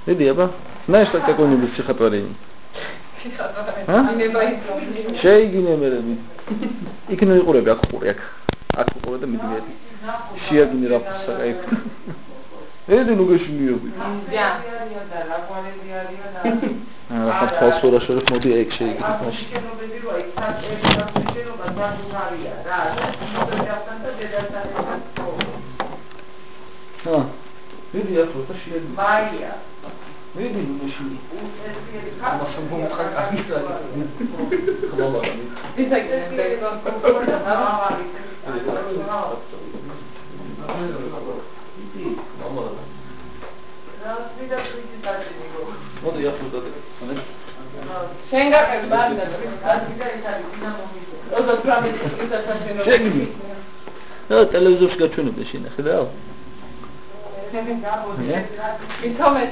Иди, аба. Знаешь, как какой-нибудь стихотворение? Шейгине мереби. Икно игурები აქ ყური აქ. აქ ყური და მიდიერი. შეაგინე რა ფსაკაი. ედი ლუგეშინიობი. რა ფალსურა შორს მოდი ეგ შეიგინე მაშინ. ედი აქ რო შეაგინე. მაია. Vedi dove scegli? Ma sono un po' cacchito. Mi sai che stai con Come